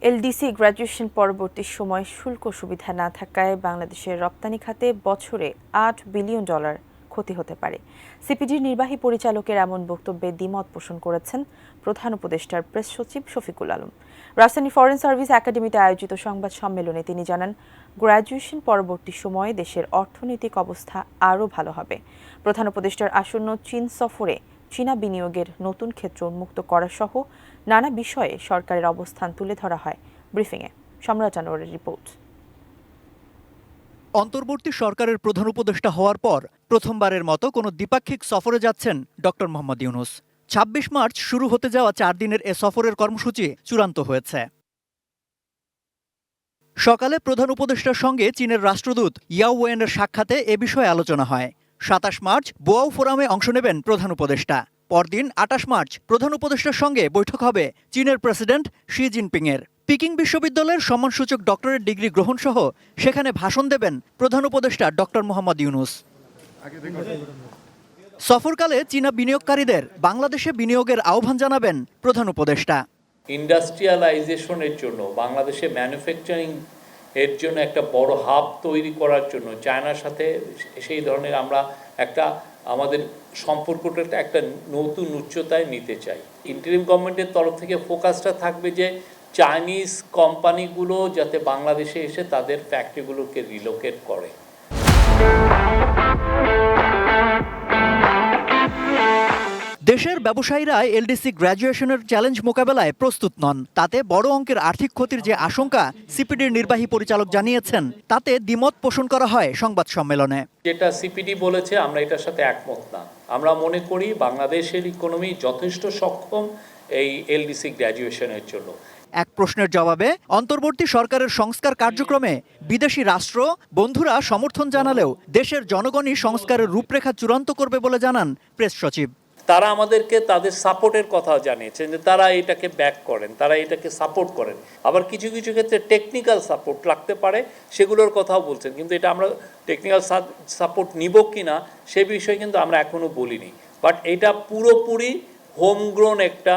LDC graduation পরবর্তী সময় শুল্ক সুবিধা না থাকায় বাংলাদেশের রপ্তানি খাতে বছরে $8 বিলিয়ন ক্ষতি হতে পারে। সিপিডির নির্বাহী পরিচালকের এমন বক্তব্যে দ্বিমত পোষণ করেছেন প্রধান উপদেষ্টার প্রেস সচিব শফিকুল আলম। রাজধানী ফরেন সার্ভিস একাডেমিতে আয়োজিত সংবাদ সম্মেলনে তিনি জানান, গ্র্যাজুয়েশন পরবর্তী সময়ে দেশের অর্থনৈতিক অবস্থা আরও ভালো হবে। প্রধান উপদেষ্টার আসন্ন চীন সফরে চীনা বিনিয়োগের নতুন ক্ষেত্র উন্মুক্ত করা সহ নানা বিষয়ে সরকারের অবস্থান তুলে ধরা হয় ব্রিফিংয়ে। সম্রাট আনোয়ারের রিপোর্ট। অন্তর্বর্তী সরকারের প্রধান উপদেষ্টা হওয়ার পর প্রথমবারের মতো কোনো দ্বিপাক্ষিক সফরে যাচ্ছেন ডক্টর মোহাম্মদ ইউনূস। ২৬ মার্চ শুরু হতে যাওয়া ৪ দিনের এ সফরের কর্মসূচি চূড়ান্ত হয়েছে। সকালে প্রধান উপদেষ্টার সঙ্গে চীনের রাষ্ট্রদূত ইয়াও ওয়েনের সাক্ষাতে এ বিষয়ে আলোচনা হয়। ২৭ মার্চ বোয়াও ফোরামে অংশ নেবেন প্রধান উপদেষ্টা। পরদিন ২৮ মার্চ প্রধান উপদেষ্টার সঙ্গে বৈঠক হবে চীনের প্রেসিডেন্ট শি জিনপিংয়ের। পিকিং বিশ্ববিদ্যালয়ের সম্মানসূচক ডক্টরেট ডিগ্রি গ্রহণ সহ সেখানে ভাষণ দেবেন প্রধান উপদেষ্টা ডক্টর মোহাম্মদ ইউনূস। সফরকালে চীনা বিনিয়োগকারীদের বাংলাদেশে বিনিয়োগের আহ্বান জানাবেন প্রধান উপদেষ্টা। ইন্ডাস্ট্রিয়ালাইজেশনের জন্য, বাংলাদেশে ম্যানুফ্যাকচারিং এর জন্য একটা বড় হাব তৈরি করার জন্য চায়নার সাথে সেই ধরনের আমরা আমাদের সম্পর্কটা একটা নতুন উচ্চতায় নিতে চাই। ইন্টারিম গভর্নমেন্টের তরফ থেকে ফোকাসটা থাকবে যে চাইনিজ কোম্পানিগুলো যাতে বাংলাদেশে এসে তাদের ফ্যাক্টরিগুলোকে রিলোকেট করে। দেশের ব্যবসায়ীরা এলডিসি গ্র্যাজুয়েশনের চ্যালেঞ্জ মোকাবেলায় প্রস্তুত নন। তাতে বড় অঙ্কের আর্থিক ক্ষতির যে আশঙ্কা সিপিডির নির্বাহী পরিচালক জানিয়েছেন, তাতে দ্বিমত পোষণ করা হয় সংবাদ সম্মেলনে। যেটা সিপিডি বলেছে আমরা এটার সাথে একমত না। আমরা মনে করি বাংলাদেশের ইকোনমি যথেষ্ট সক্ষম এই এলডিসি গ্র্যাজুয়েশনের জন্য। এক প্রশ্নের জবাবে অন্তর্বর্তী সরকারের সংস্কার কার্যক্রমে বিদেশি রাষ্ট্র বন্ধুরা সমর্থন জানালেও দেশের জনগণই সংস্কারের রূপরেখা চূড়ান্ত করবে বলে জানান প্রেস সচিব। তারা আমাদেরকে তাদের সাপোর্টের কথা জানিয়েছেন যে তারা এটাকে ব্যাক করেন, তারা এটাকে সাপোর্ট করেন। আবার কিছু কিছু ক্ষেত্রে টেকনিক্যাল সাপোর্ট লাগতে পারে, সেগুলোর কথাও বলছেন। কিন্তু এটা আমরা টেকনিক্যাল সাপোর্ট নিব কি না সে বিষয়ে কিন্তু আমরা এখনো বলিনি। বাট এটা পুরোপুরি হোমগ্রোন একটা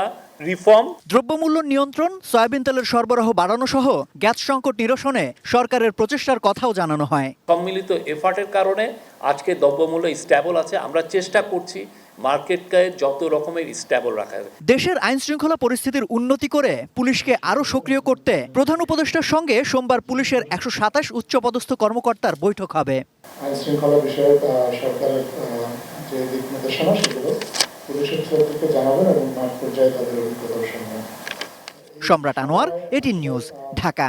রিফর্ম। দ্রব্যমূল্য নিয়ন্ত্রণ, সয়াবিন তেলের সরবরাহ বাড়ানো সহ গ্যাস সংকট নিরসনে সরকারের প্রচেষ্টার কথাও জানানো হয়। সম্মিলিত এফার্টের কারণে আজকে দ্রব্যমূল্য স্ট্যাবল আছে। আমরা চেষ্টা করছি মার্কেটকে যত রকমের স্ট্যাবল রাখা যায়। দেশের আইন শৃঙ্খলা পরিস্থিতির উন্নতি করে পুলিশকে আরও সক্রিয় করতে প্রধান উপদেষ্টার সঙ্গে সোমবার পুলিশের ১২৭ উচ্চপদস্থ কর্মকর্তার বৈঠক হবে। আইন শৃঙ্খলা বিষয়ক সরকারের যে দিক নির্দেশনা সেগুলো পুলিশের তরফে জানাবেন এবং মাঠ পর্যায়ে তাদের অভিজ্ঞতা শুনবেন। সম্রাট আনোয়ার, এটিএন নিউজ, ঢাকা।